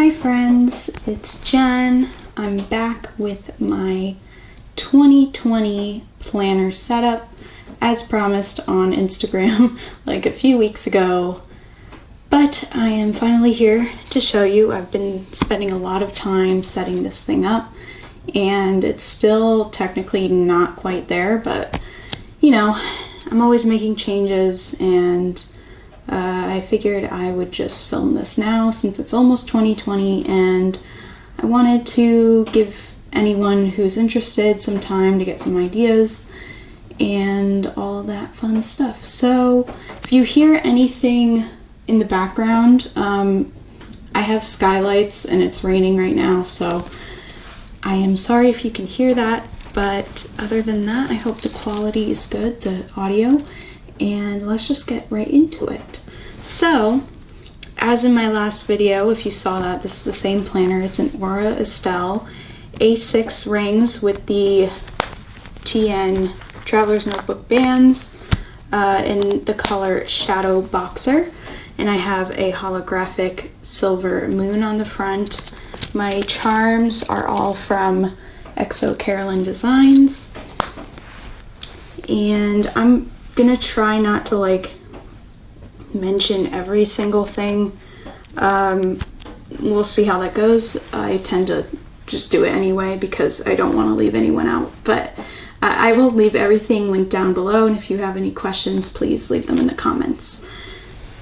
Hi friends, it's Jen. I'm back with my 2020 planner setup as promised on Instagram like a few weeks ago. But I am finally here to show you. I've been spending a lot of time setting this thing up and it's still technically not quite there, but you know, I'm always making changes and I figured I would just film this now since it's almost 2020 and I wanted to give anyone who's interested some time to get some ideas and all that fun stuff. So if you hear anything in the background, I have skylights and it's raining right now, so I am sorry if you can hear that, but other than that, I hope the quality is good, the audio, and let's just get right into it. So, as in my last video, if you saw that, this is the same planner. It's an Estelle A6 rings with the TN Traveler's Notebook bands in the color Shadow Boxer. And I have a holographic silver moon on the front. My charms are all from Exo Carolyn Designs. And I'm gonna try not to like mention every single thing. We'll see how that goes. I tend to just do it anyway because I don't want to leave anyone out, but I will leave everything linked down below, and if you have any questions, please leave them in the comments.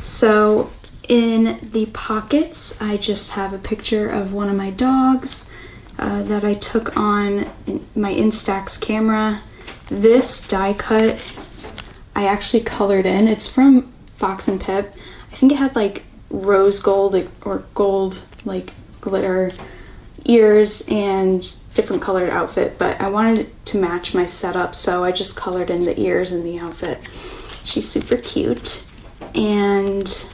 So in the pockets, I just have a picture of one of my dogs that I took on my Instax camera. This die cut I actually colored in. It's from Fox and Pip. I think it had like rose gold or gold like glitter ears and different colored outfit, but I wanted it to match my setup, so I just colored in the ears and the outfit. She's super cute, and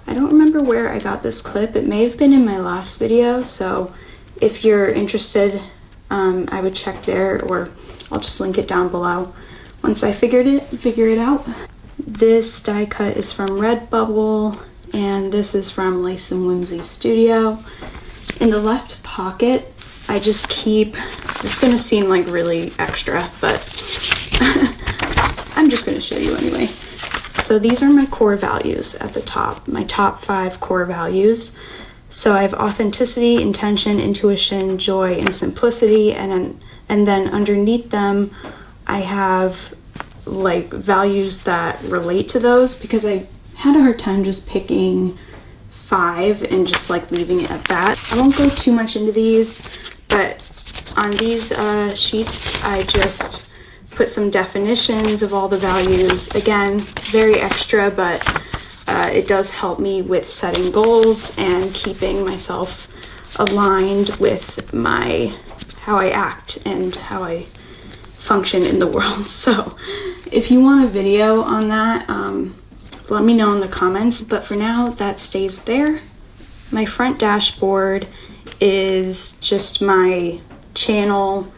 I don't remember where I got this clip. It may have been in my last video, so if you're interested, I would check there, or I'll just link it down below once I figure it out. This die cut is from Redbubble, and this is from Lace and Whimsy Studio. In the left pocket, I just keep, this is gonna seem like really extra, but I'm just gonna show you anyway. So these are my core values at the top, my top 5 core values. So I have authenticity, intention, intuition, joy, and simplicity, and then underneath them, I have like values that relate to those because I had a hard time just picking 5 and just like leaving it at that. I won't go too much into these, but on these sheets I just put some definitions of all the values. Again, very extra, but it does help me with setting goals and keeping myself aligned with how I act and how I function in the world. So if you want a video on that, let me know in the comments, but for now that stays there. My front dashboard is just my channel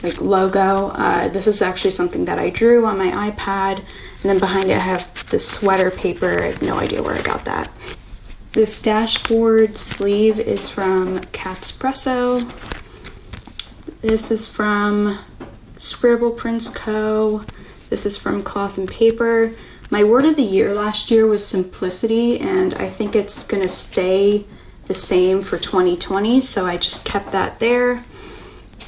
like logo. This is actually something that I drew on my iPad, and then behind it I have the sweater paper. I have no idea where I got that. This dashboard sleeve is from Catspresso. This is from Scribble Prints Co. This is from Cloth and Paper. My word of the year last year was simplicity, and I think it's gonna stay the same for 2020, so I just kept that there.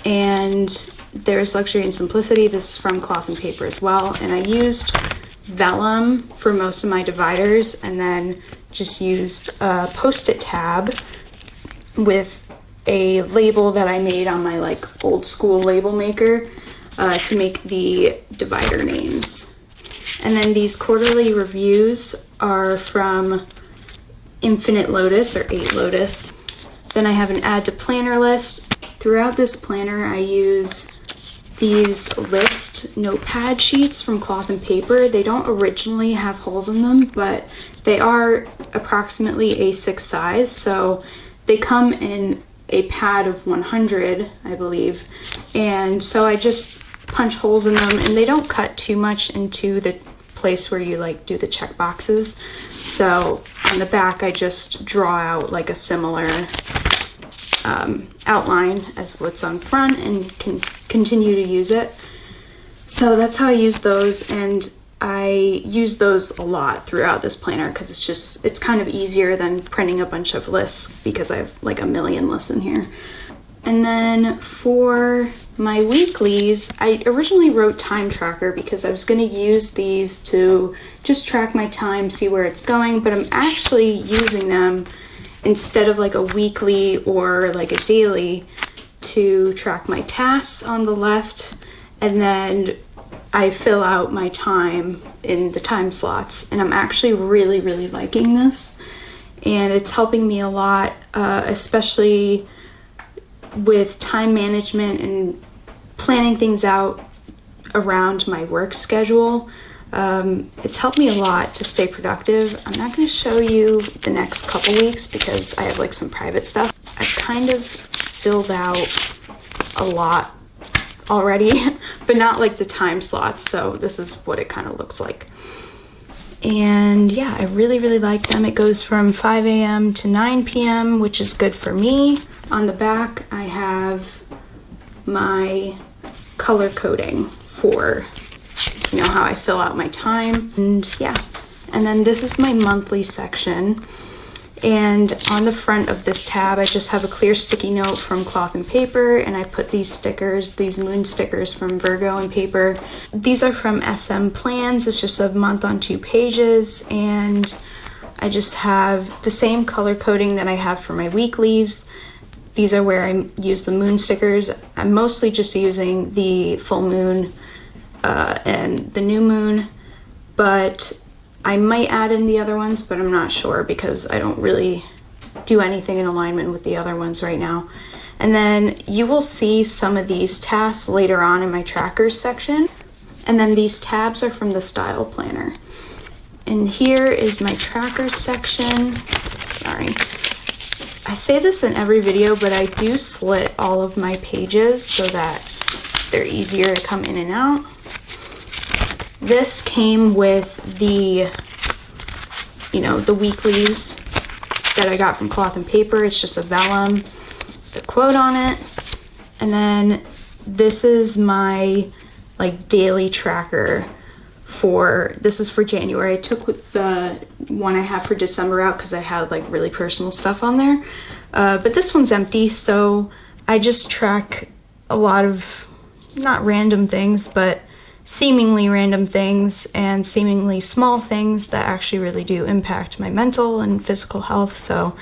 And there's Luxury and Simplicity. This is from Cloth and Paper as well, and I used vellum for most of my dividers and then just used a Post-it tab with a label that I made on my like old school label maker to make the divider names. And then these quarterly reviews are from Infinite Lotus or 8 Lotus. Then I have an add to planner list. Throughout this planner I use these list notepad sheets from Cloth and Paper. They don't originally have holes in them, but they are approximately A6 size, so they come in a pad of 100, I believe, and so I just punch holes in them, and they don't cut too much into the place where you like do the check boxes. So on the back I just draw out like a similar outline as what's on front and can continue to use it. So that's how I use those, and I use those a lot throughout this planner because it's kind of easier than printing a bunch of lists because I have like a million lists in here. And then for my weeklies, I originally wrote time tracker because I was going to use these to just track my time, see where it's going, but I'm actually using them instead of like a weekly or like a daily to track my tasks on the left, and then I fill out my time in the time slots. And I'm actually really, really liking this, and it's helping me a lot, especially with time management and planning things out around my work schedule. It's helped me a lot to stay productive. I'm not going to show you the next couple weeks because I have like some private stuff. I've kind of filled out a lot already, but not like the time slots. So this is what it kind of looks like. And yeah, I really, really like them. It goes from 5 a.m. to 9 p.m., which is good for me. On the back, I have my color coding for, you know, how I fill out my time. And yeah, and then this is my monthly section. And on the front of this tab, I just have a clear sticky note from Cloth and Paper, and I put these stickers, these moon stickers from Virgo and Paper. These are from SM Plans. It's just a month on 2 pages, and I just have the same color coding that I have for my weeklies. These are where I use the moon stickers. I'm mostly just using the full moon and the new moon, but I might add in the other ones, but I'm not sure because I don't really do anything in alignment with the other ones right now. And then you will see some of these tasks later on in my trackers section. And then these tabs are from the style planner. And here is my trackers section. Sorry. I say this in every video, but I do slit all of my pages so that they're easier to come in and out. This came with the, you know, the weeklies that I got from Cloth and Paper. It's just a vellum, the quote on it. And then this is my like daily tracker this is for January. I took the one I have for December out because I had like really personal stuff on there. But this one's empty, so I just track a lot of, not random things, but seemingly random things and seemingly small things that actually really do impact my mental and physical health. So,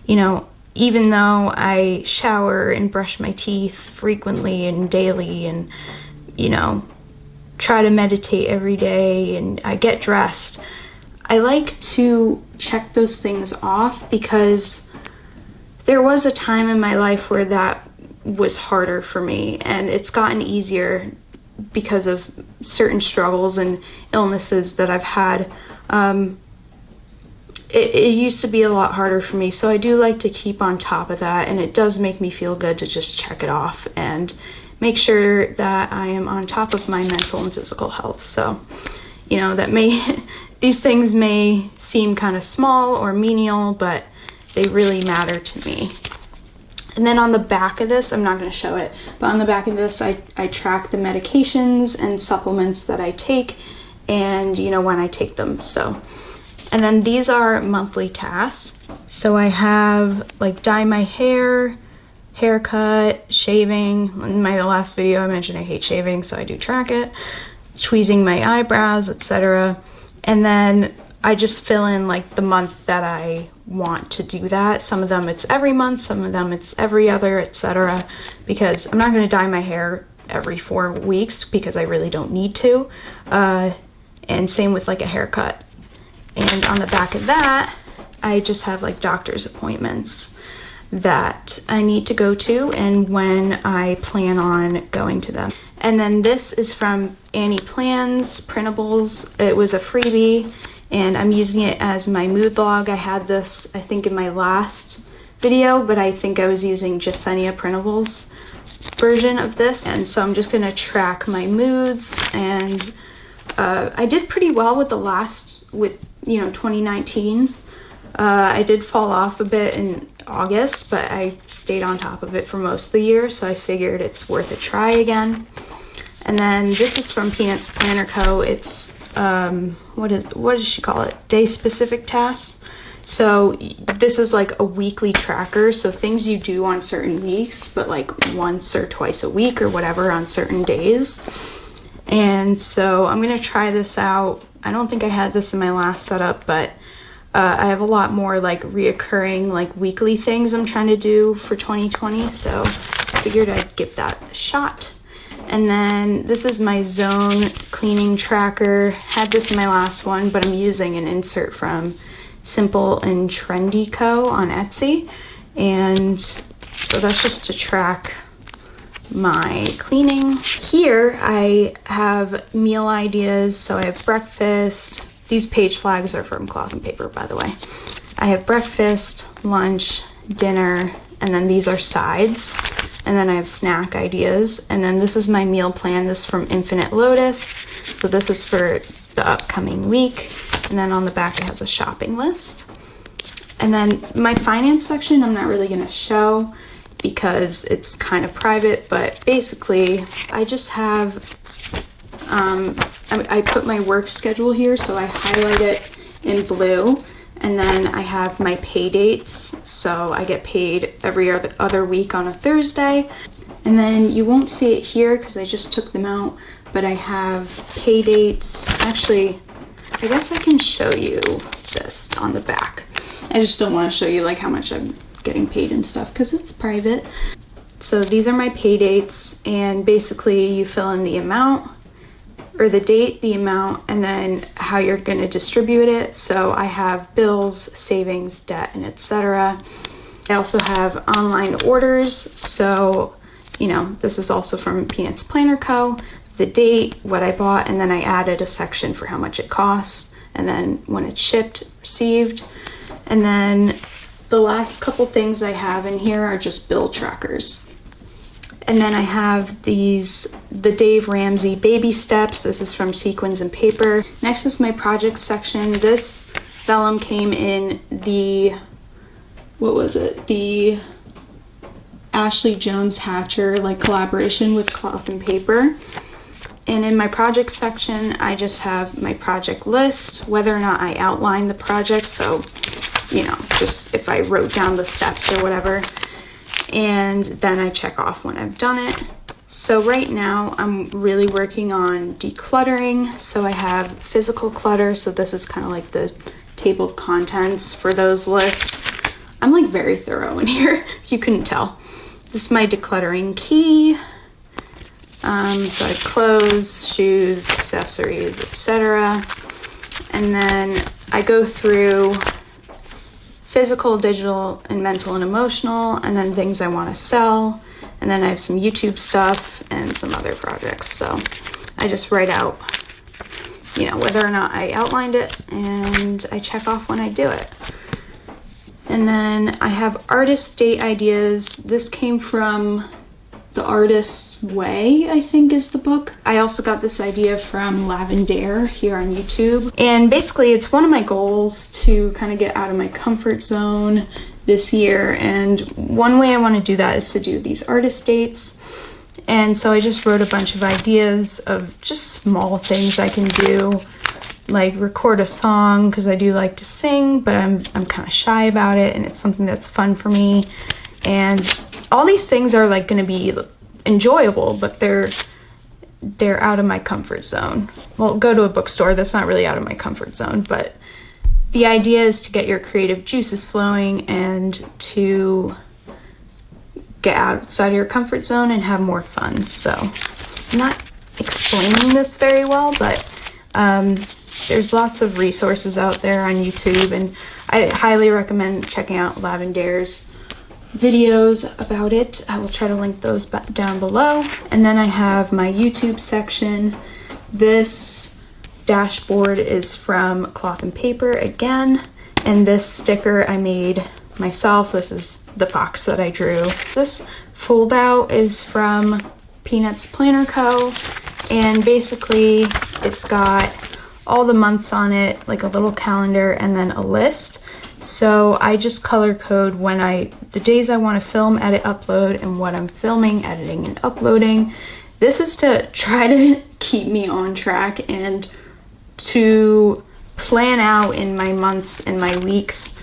you know, even though I shower and brush my teeth frequently and daily and, you know, try to meditate every day and I get dressed, I like to check those things off because there was a time in my life where that was harder for me, and it's gotten easier because of certain struggles and illnesses that I've had. It used to be a lot harder for me, so I do like to keep on top of that, and it does make me feel good to just check it off and make sure that I am on top of my mental and physical health. So, you know, these things may seem kind of small or menial, but they really matter to me. And then on the back of this, I'm not going to show it, but on the back of this, I track the medications and supplements that I take and, you know, when I take them. So, and then these are monthly tasks. So I have like dye my hair, haircut, shaving. In my last video, I mentioned I hate shaving, so I do track it. Tweezing my eyebrows, etc. And then I just fill in like the month that I want to do that. Some of them it's every month, some of them it's every other, etc. Because I'm not going to dye my hair every 4 weeks because I really don't need to. And same with like a haircut. And on the back of that, I just have like doctor's appointments that I need to go to and when I plan on going to them. And then this is from Annie Plans Printables. It was a freebie and I'm using it as my mood log. I had this, I think, in my last video, but I think I was using Jasenia Printables version of this. And so I'm just gonna track my moods, and I did pretty well with the last, with, you know, 2019's. I did fall off a bit in August, but I stayed on top of it for most of the year, so I figured it's worth a try again. And then this is from Peanuts Planner Co. It's what does she call it? Day specific tasks. So this is like a weekly tracker, so things you do on certain weeks, but like once or twice a week or whatever on certain days. And so I'm gonna try this out. I don't think I had this in my last setup, but I have a lot more like reoccurring like weekly things I'm trying to do for 2020, so I figured I'd give that a shot. And then this is my zone cleaning tracker. Had this in my last one, but I'm using an insert from Simple and Trendy Co. on Etsy. And so that's just to track my cleaning. Here I have meal ideas. So I have breakfast. These page flags are from Cloth and Paper, by the way. I have breakfast, lunch, dinner, and then these are sides. And then I have snack ideas. And then this is my meal plan. This is from Infinite Lotus. So this is for the upcoming week. And then on the back it has a shopping list. And then my finance section I'm not really gonna show because it's kind of private, but basically I just have, I put my work schedule here, so I highlight it in blue. And then I have my pay dates, so I get paid every other week on a Thursday. And then you won't see it here because I just took them out, but I have pay dates. Actually, I guess I can show you this on the back. I just don't want to show you like how much I'm getting paid and stuff because it's private. So these are my pay dates, and basically you fill in the amount, or the date, the amount, and then how you're going to distribute it. So I have bills, savings, debt, and etc. I also have online orders. So, you know, this is also from Peanuts Planner Co. The date, what I bought, and then I added a section for how much it costs, and then when it's shipped, received. And then the last couple things I have in here are just bill trackers. And then I have these, the Dave Ramsey baby steps. This is from Sequins and Paper. Next is my projects section. This vellum came in the, what was it? The Ashley Jones Hatcher like collaboration with Cloth and Paper. And in my project section, I just have my project list, whether or not I outline the project. So, you know, just if I wrote down the steps or whatever. And then I check off when I've done it. So right now I'm really working on decluttering. So I have physical clutter. So this is kind of like the table of contents for those lists. I'm like very thorough in here, if you couldn't tell. This is my decluttering key. So I have clothes, shoes, accessories, etc. And then I go through physical, digital, and mental and emotional, and then things I want to sell. And then I have some YouTube stuff and some other projects. So I just write out, you know, whether or not I outlined it, and I check off when I do it. And then I have artist date ideas. This came from The Artist's Way, I think is the book. I also got this idea from Lavender here on YouTube. And basically it's one of my goals to kind of get out of my comfort zone this year. And one way I want to do that is to do these artist dates. And so I just wrote a bunch of ideas of just small things I can do, like record a song, because I do like to sing, but I'm kind of shy about it, and it's something that's fun for me. And all these things are like going to be enjoyable, but they're out of my comfort zone. Well, go to a bookstore, that's not really out of my comfort zone, but the idea is to get your creative juices flowing and to get outside of your comfort zone and have more fun. So I'm not explaining this very well, but there's lots of resources out there on YouTube, and I highly recommend checking out Lavender's videos about it. I will try to link those down below. And then I have my YouTube section. This dashboard is from Cloth and Paper again, and this sticker I made myself. This is the fox that I drew. This fold out is from Peanuts Planner Co. And basically it's got all the months on it, like a little calendar, and then a list. So I just color code when the days I want to film, edit, upload, and what I'm filming, editing, and uploading. This is to try to keep me on track and to plan out in my months and my weeks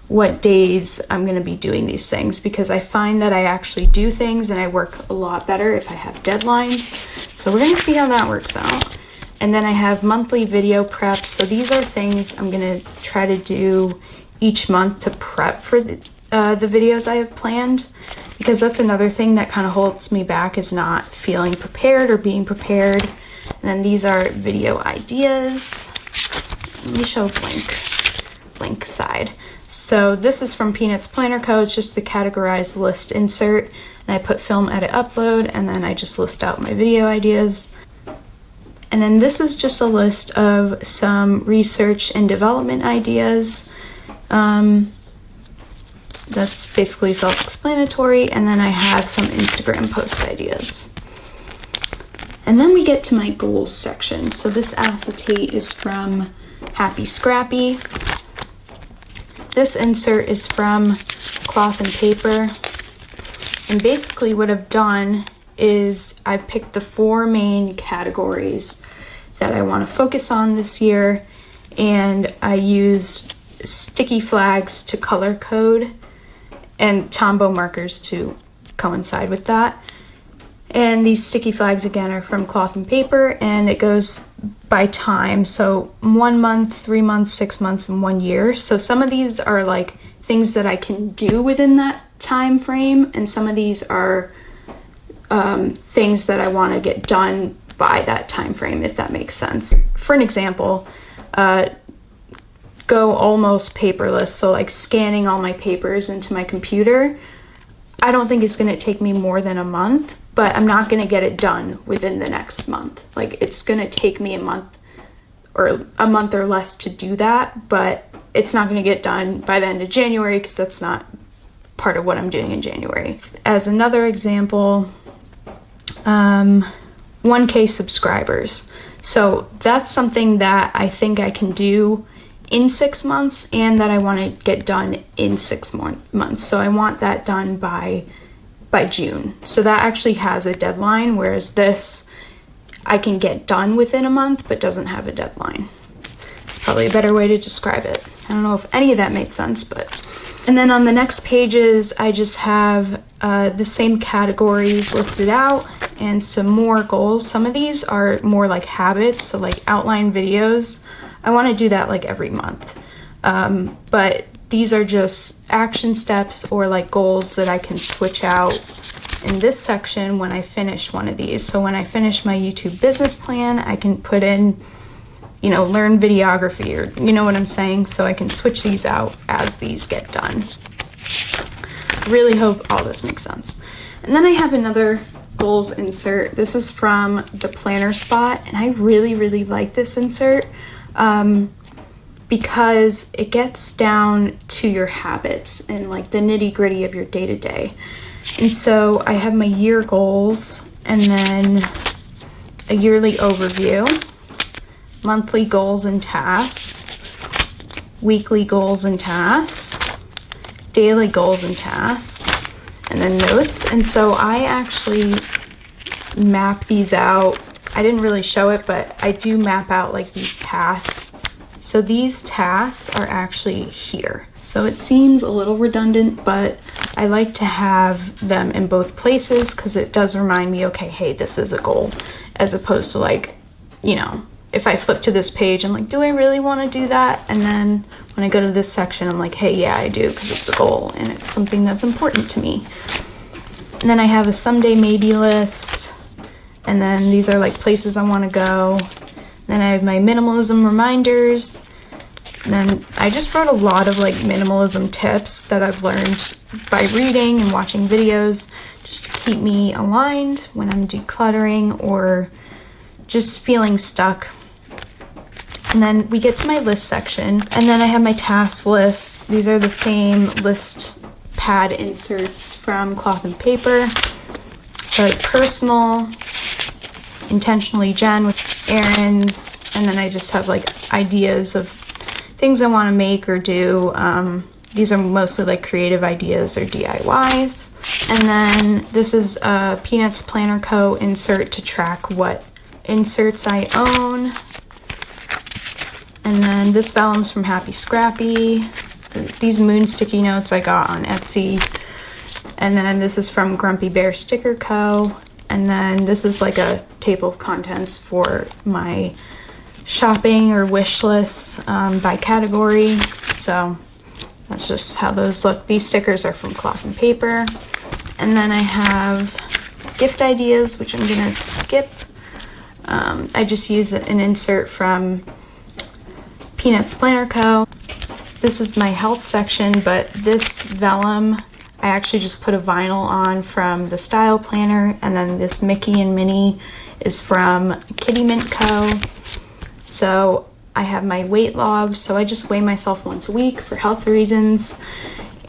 what days I'm going to be doing these things, because I find that I actually do things and I work a lot better if I have deadlines. So we're going to see how that works out. And then I have monthly video prep. So these are things I'm going to try to do each month to prep for the videos I have planned, because that's another thing that kind of holds me back, is not feeling prepared or being prepared. And then these are video ideas. Let me show blank side. So this is from Peanuts Planner Co. It's just the categorized list insert, and I put film, edit, upload, and then I just list out my video ideas. And then this is just a list of some research and development ideas. That's basically self-explanatory. And then I have some Instagram post ideas. And then we get to my goals section. So this acetate is from Happy Scrappy. This insert is from Cloth and Paper. And basically what I've done is I've picked the 4 main categories that I want to focus on this year, and I used sticky flags to color code and Tombow markers to coincide with that. And these sticky flags again are from Cloth and Paper, and it goes by time. So 1 month, 3 months, 6 months, and 1 year. So some of these are like things that I can do within that time frame, and some of these are things that I want to get done by that time frame, if that makes sense. For an example, go almost paperless, so like scanning all my papers into my computer. I don't think it's going to take me more than a month, but I'm not going to get it done within the next month. Like, it's going to take me a month or less to do that, but it's not going to get done by the end of January, because that's not part of what I'm doing in January. As another example, 1K subscribers. So that's something that I think I can do in 6 months, and that I want to get done in 6 more months. So I want that done by June. So that actually has a deadline, whereas this I can get done within a month but doesn't have a deadline. It's probably a better way to describe it. I don't know if any of that made sense, but... And then on the next pages, I just have the same categories listed out and some more goals. Some of these are more like habits, so like outline videos. I want to do that like every month. But these are just action steps or like goals that I can switch out in this section when I finish one of these. So when I finish my YouTube business plan, I can put in, you know, learn videography, or you know what I'm saying? So I can switch these out as these get done. Really hope all this makes sense. And then I have another goals insert. This is from the Planner Spot, and I really, really like this insert because it gets down to your habits and like the nitty-gritty of your day-to-day. And so I have my year goals, and then a yearly overview, monthly goals and tasks, weekly goals and tasks, daily goals and tasks, and then notes. And so I actually map these out. I didn't really show it, but I do map out like these tasks. So these tasks are actually here. So it seems a little redundant, but I like to have them in both places because it does remind me, okay, hey, this is a goal, as opposed to like, you know, if I flip to this page, I'm like, do I really want to do that? And then when I go to this section, I'm like, hey, yeah, I do, because it's a goal and it's something that's important to me. And then I have a someday maybe list. And then these are like places I want to go. Then I have my minimalism reminders. And then I just wrote a lot of like minimalism tips that I've learned by reading and watching videos, just to keep me aligned when I'm decluttering or just feeling stuck. And then we get to my list section, and then I have my task list. These are the same list pad inserts from Cloth and Paper. So like personal, intentionally Jen with errands, and then I just have like ideas of things I want to make or do. These are mostly like creative ideas or DIYs. And then this is a Peanuts Planner Co. insert to track what inserts I own. And then this vellum's from Happy Scrappy. These moon sticky notes I got on Etsy. And then this is from Grumpy Bear Sticker Co. And then this is like a table of contents for my shopping or wish lists by category. So that's just how those look. These stickers are from Cloth and Paper. And then I have gift ideas, which I'm gonna skip. I just use an insert from Peanuts Planner Co. This is my health section, but this vellum, I actually just put a vinyl on from the Style Planner, and then this Mickey and Minnie is from Kitty Mint Co. So I have my weight log, so I just weigh myself once a week for health reasons,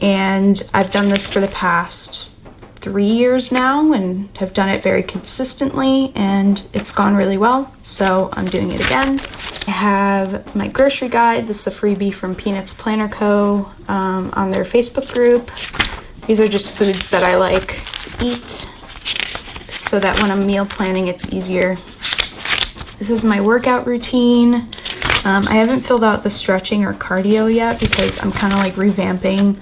and I've done this for the past 3 years now and have done it very consistently, and it's gone really well, so I'm doing it again. I have my grocery guide. This is a freebie from Peanuts Planner Co. On their Facebook group. These are just foods that I like to eat so that when I'm meal planning it's easier. This is my workout routine. I haven't filled out the stretching or cardio yet because I'm kind of like revamping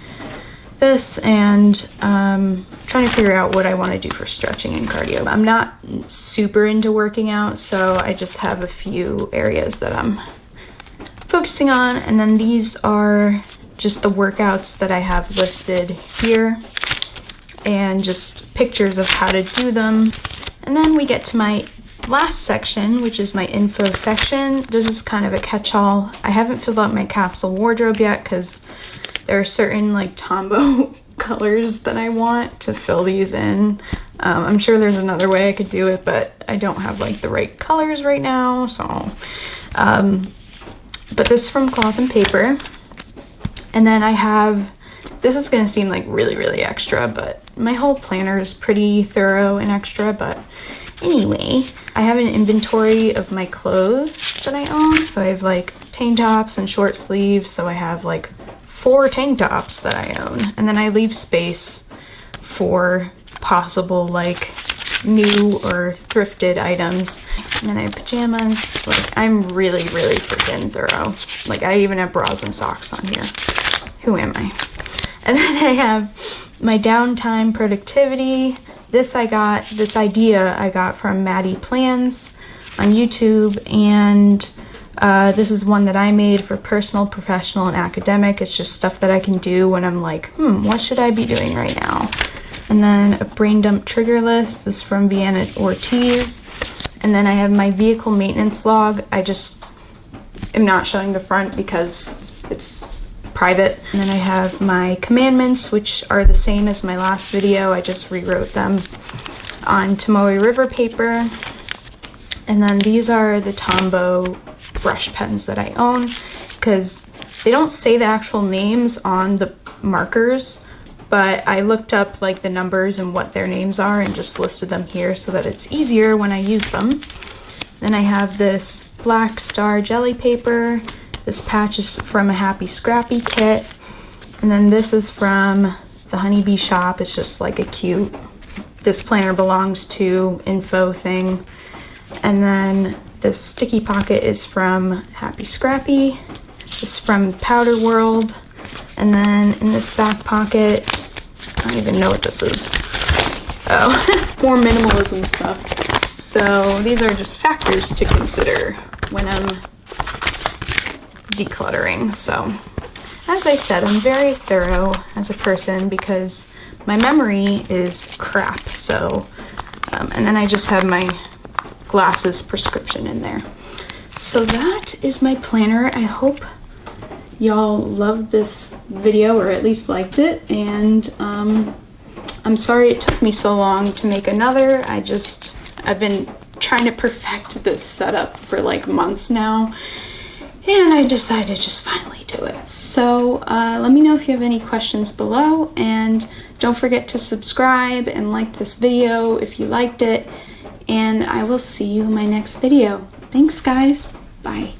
this and trying to figure out what I want to do for stretching and cardio. I'm not super into working out, so I just have a few areas that I'm focusing on. And then these are just the workouts that I have listed here and just pictures of how to do them. And then we get to my last section, which is my info section. This is kind of a catch-all. I haven't filled out my capsule wardrobe yet because there are certain like Tombow colors that I want to fill these in. I'm sure there's another way I could do it, but I don't have like the right colors right now, so but this is from Cloth and Paper. And then I have, this is gonna seem like really extra, but my whole planner is pretty thorough and extra. But anyway, I have an inventory of my clothes that I own. So I have like tank tops and short sleeves, so I have like 4 tank tops that I own, and then I leave space for possible like new or thrifted items. And then I have pajamas. Like, I'm really freaking thorough. Like, I even have bras and socks on here. Who am I? And then I have my downtime productivity. This idea I got from Maddie Plans on YouTube, and this is one that I made for personal, professional, and academic. It's just stuff that I can do when I'm like, what should I be doing right now? And then a brain dump trigger list. This is from Vienna Ortiz. And then I have my vehicle maintenance log. I just am not showing the front because it's private. And then I have my commandments, which are the same as my last video. I just rewrote them on Tomoe River paper. And then these are the Tombow brush pens that I own, because they don't say the actual names on the markers, but I looked up like the numbers and what their names are and just listed them here so that it's easier when I use them. Then I have this Black Star jelly paper. This patch is from a Happy Scrappy kit. And then this is from the Honeybee shop. It's just like a cute, this planner belongs to info thing. And then this sticky pocket is from Happy Scrappy. This is from Powder World. And then in this back pocket, I don't even know what this is. Oh, more minimalism stuff. So these are just factors to consider when I'm decluttering. So as I said, I'm very thorough as a person because my memory is crap. So, and then I just have my glasses prescription in there. So that is my planner. I hope y'all loved this video, or at least liked it, and I'm sorry it took me so long to make another. I've been trying to perfect this setup for like months now, and I decided to just finally do it. So let me know if you have any questions below, and don't forget to subscribe and like this video if you liked it. And I will see you in my next video. Thanks, guys. Bye.